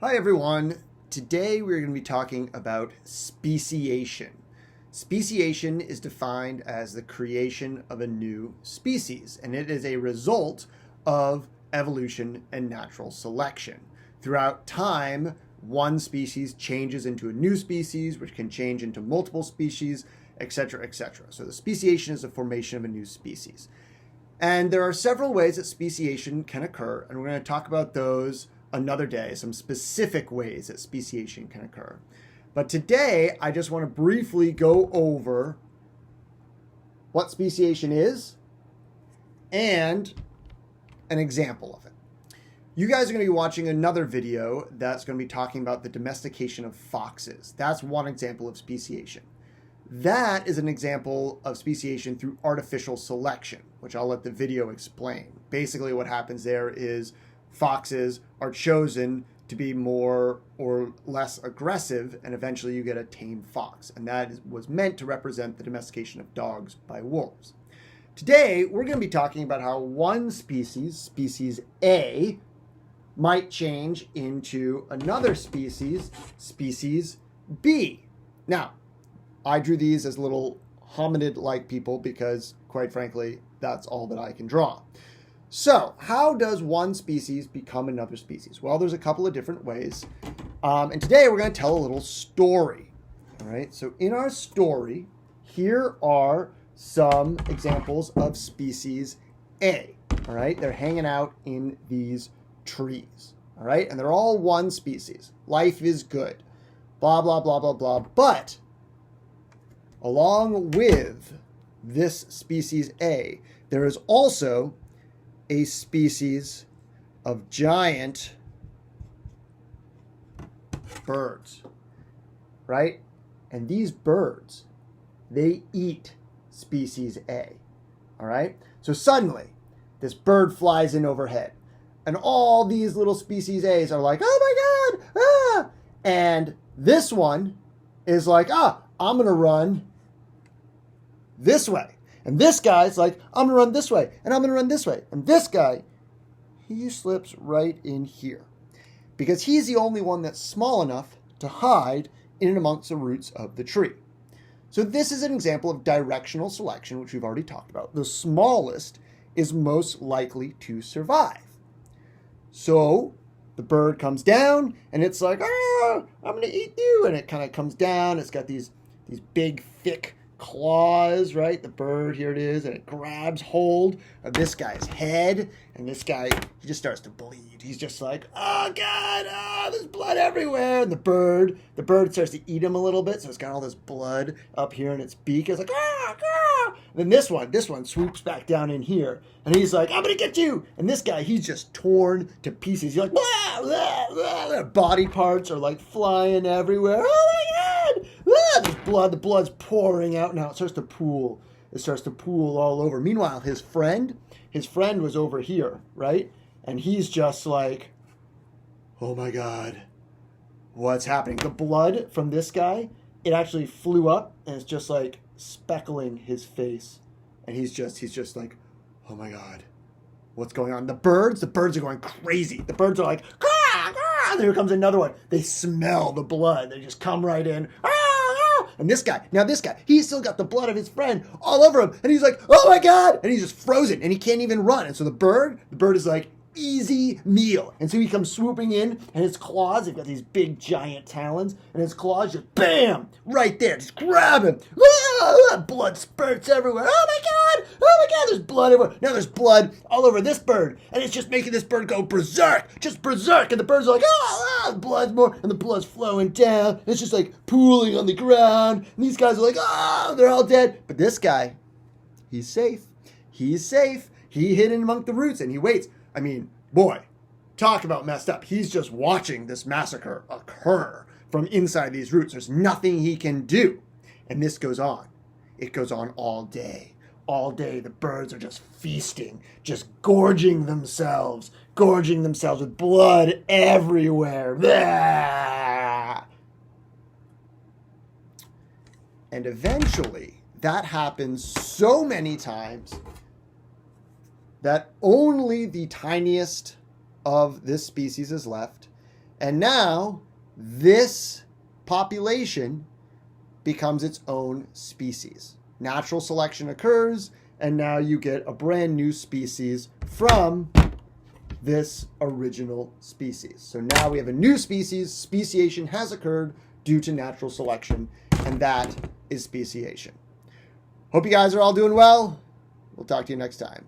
Hi everyone. Today we're going to be talking about speciation. Speciation is defined as the creation of a new species, and it is a result of evolution and natural selection. Throughout time, one species changes into a new species, which can change into multiple species, etc., etc. So the speciation is the formation of a new species. And there are several ways that speciation can occur, and we're going to talk about those another day, some specific ways that speciation can occur. But today, I just want to briefly go over what speciation is and an example of it. You guys are going to be watching another video that's going to be talking about the domestication of foxes. That's one example of speciation. That is an example of speciation through artificial selection, which I'll let the video explain. Basically, what happens there is foxes are chosen to be more or less aggressive, and eventually you get a tame fox. And that was meant to represent the domestication of dogs by wolves. Today, we're going to be talking about how one species, species A, might change into another species, species B. Now, I drew these as little hominid-like people because, quite frankly, that's all that I can draw. So, how does one species become another species? Well, there's a couple of different ways. And today we're going to tell a little story. All right, so in our story, here are some examples of species A. All right, they're hanging out in these trees. All right, and they're all one species. Life is good. Blah, blah, blah, blah, blah. But along with this species A, there is also a species of giant birds, right? And these birds, they eat species A, all right? So suddenly, this bird flies in overhead, and all these little species A's are like, oh my God, ah! And this one is like, I'm gonna run this way. And this guy's like, I'm going to run this way, and I'm going to run this way. And this guy, he slips right in here because he's the only one that's small enough to hide in and amongst the roots of the tree. So this is an example of directional selection, which we've already talked about. The smallest is most likely to survive. So the bird comes down, and it's like, I'm going to eat you. And it kind of comes down. It's got these big, thick claws, right? The bird, here it is, and it grabs hold of this guy's head, and this guy, he just starts to bleed. He's just like, oh God, there's blood everywhere. And the bird starts to eat him a little bit, so it's got all this blood up here in its beak. It's like, And then this one swoops back down in here, and he's like, I'm gonna get you. And this guy, he's just torn to pieces. He's like, blah, blah, blah. Their body parts are like flying everywhere. Oh my God! There's blood. The blood's pouring out now. It starts to pool. It starts to pool all over. Meanwhile, his friend was over here, right? And he's just like, oh my God, what's happening? The blood from this guy, it actually flew up, and it's just like speckling his face. And he's just like, oh my God, what's going on? The birds are going crazy. The birds are like, caw, caw. And here comes another one. They smell the blood. They just come right in. And this guy, he's still got the blood of his friend all over him. And he's like, oh my God. And he's just frozen, and he can't even run. And so the bird is like, easy meal. And so he comes swooping in, and his claws, they've got these big giant talons, and his claws just bam, right there, just grab him. Blood spurts everywhere. Oh my God, there's blood everywhere. Now there's blood all over this bird, and it's just making this bird go berserk, just berserk. And the birds are like, blood's more, and the blood's flowing down. And it's just like pooling on the ground, and these guys are like, they're all dead. But this guy, he's safe. He hid in among the roots, and he waits. I mean, boy, talk about messed up. He's just watching this massacre occur from inside these roots. There's nothing he can do. And this goes on. It goes on all day. All day, the birds are just feasting, just gorging themselves with blood everywhere. Blah! And eventually, that happens so many times that only the tiniest of this species is left, And now this population becomes its own species. Natural selection occurs, and now you get a brand new species from this original species. So now we have a new species. Speciation has occurred due to natural selection, and that is speciation. Hope you guys are all doing well. We'll talk to you next time.